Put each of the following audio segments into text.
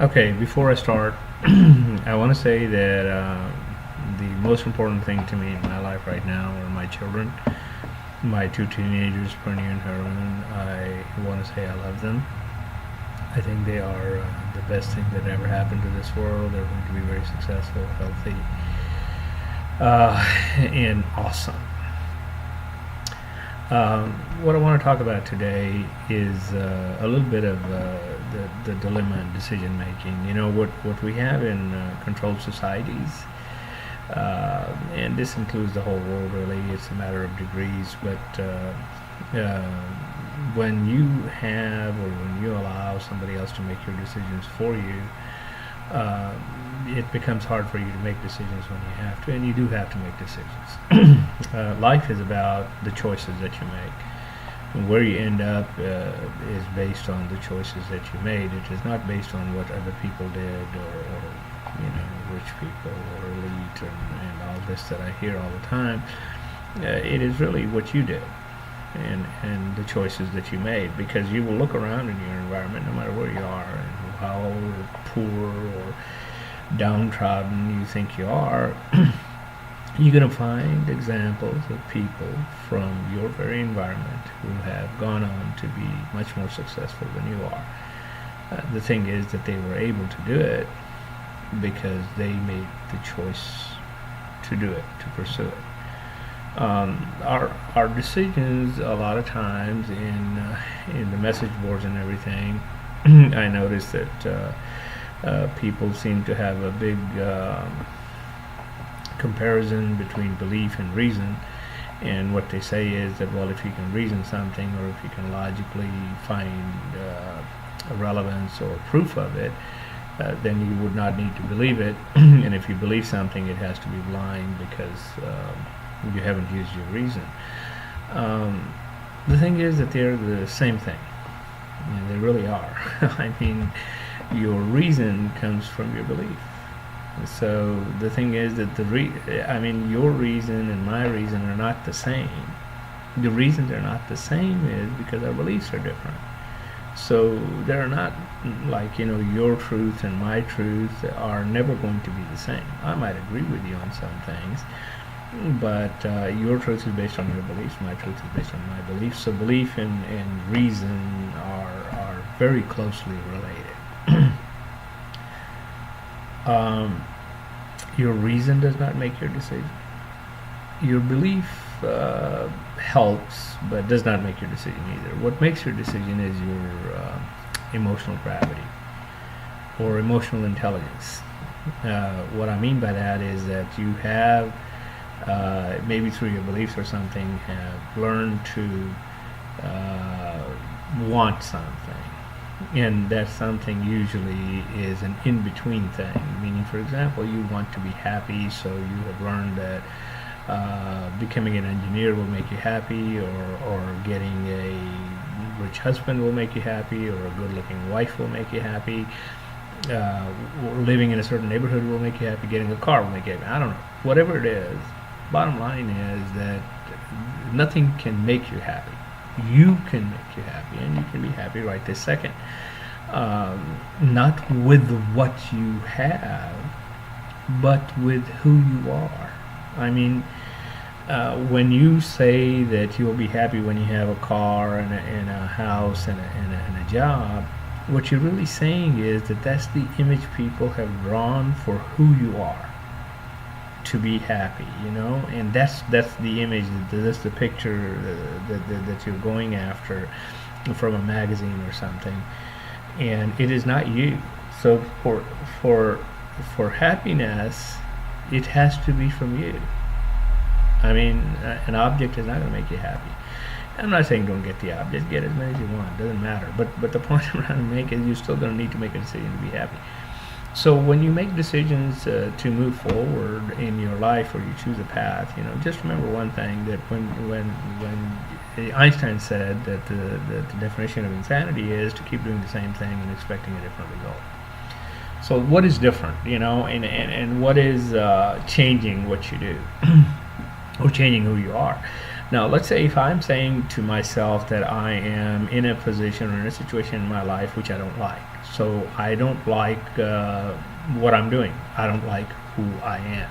Okay, before I start, I want to say that the most important thing to me in my life right now are my children, my two teenagers, Bernie and Herman. I want to say I love them. I think they are the best thing that ever happened to this world. They're going to be very successful, healthy, and awesome. What I want to talk about today is a little bit of the dilemma in decision making. You know, what we have in controlled societies, and this includes the whole world really, it's a matter of degrees, but when you have or when you allow somebody else to make your decisions for you, uh, it becomes hard for you to make decisions when you have to, and you do have to make decisions. Life is about the choices that you make. And where you end up is based on the choices that you made. It is not based on what other people did or rich people or elite and all this that I hear all the time. It is really what you did and the choices that you made, because you will look around in your environment no matter where you are and how old or poor or downtrodden you think you are. You're going to find examples of people from your very environment who have gone on to be much more successful than you are. The thing is that they were able to do it because they made the choice to do it, to pursue it. Our decisions a lot of times in the message boards and everything, I notice that people seem to have a big comparison between belief and reason, and what they say is that, well, if you can reason something or if you can logically find relevance or proof of it, then you would not need to believe it. And if you believe something, it has to be blind because you haven't used your reason. The thing is that they're the same thing. They really are. I mean, your reason comes from your belief. So the thing is that your reason and my reason are not the same. The reason they're not the same is because our beliefs are different. So they're not like, your truth and my truth are never going to be the same. I might agree with you on some things, but your truth is based on your beliefs, my truth is based on my beliefs. So belief and reason are very closely related. Your reason does not make your decision. Your belief helps, but does not make your decision either. What makes your decision is your emotional gravity or emotional intelligence. What I mean by that is that you have, maybe through your beliefs or something, have learned to want something. And that something usually is an in-between thing, meaning, for example, you want to be happy, so you have learned that becoming an engineer will make you happy, or getting a rich husband will make you happy, or a good-looking wife will make you happy, living in a certain neighborhood will make you happy, getting a car will make you happy. I don't know. Whatever it is, bottom line is that nothing can make you happy. You can make you happy, and you can be happy right this second. Not with what you have, but with who you are. I mean, when you say that you'll be happy when you have a car and a house and a job, what you're really saying is that that's the image people have drawn for who you are to be happy, and that's the image, that's the picture that you're going after from a magazine or something, and it is not you. So for happiness, it has to be from you. I mean, an object is not going to make you happy. I'm not saying don't get the object, get as many as you want, doesn't matter. But the point I'm trying to make is you're still going to need to make a decision to be happy. So when you make decisions to move forward in your life, or you choose a path, just remember one thing, that when Einstein said that the definition of insanity is to keep doing the same thing and expecting a different result. So what is different, and what is changing what you do, or changing who you are? Now, let's say if I'm saying to myself that I am in a position or in a situation in my life which I don't like. So I don't like what I'm doing. I don't like who I am.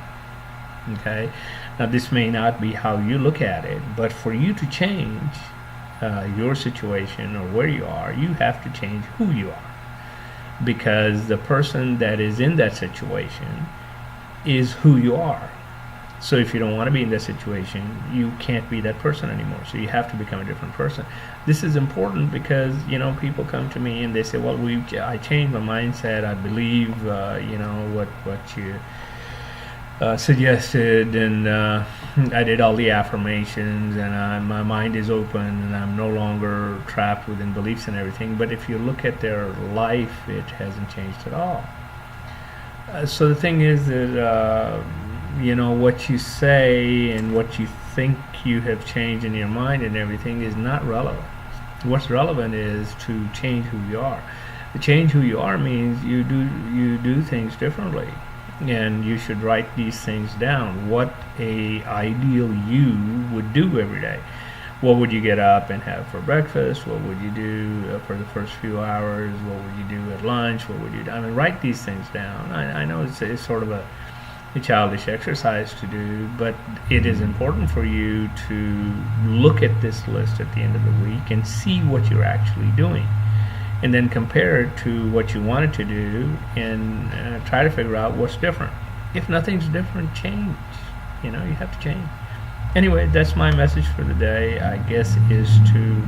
Okay? Now, this may not be how you look at it, but for you to change your situation or where you are, you have to change who you are. Because the person that is in that situation is who you are. So if you don't want to be in that situation, you can't be that person anymore. So you have to become a different person. This is important because, people come to me and they say, well, I changed my mindset. I believe, what you suggested, and I did all the affirmations, and my mind is open, and I'm no longer trapped within beliefs and everything. But if you look at their life, it hasn't changed at all. So the thing is that what you say and what you think you have changed in your mind and everything is not relevant. What's relevant is to change who you are. To change who you are means you do things differently, and you should write these things down. What a ideal you would do every day. What would you get up and have for breakfast? What would you do for the first few hours? What would you do at lunch? What would you do? Write these things down. I know it's sort of a childish exercise to do, but it is important for you to look at this list at the end of the week and see what you're actually doing, and then compare it to what you wanted to do, and try to figure out what's different. If nothing's different, change. You have to change. Anyway, that's my message for the day, I guess, is to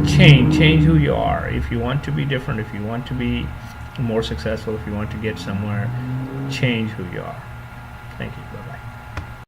change who you are. If you want to be different, if you want to be more successful, if you want to get somewhere, change who you are. Thank you.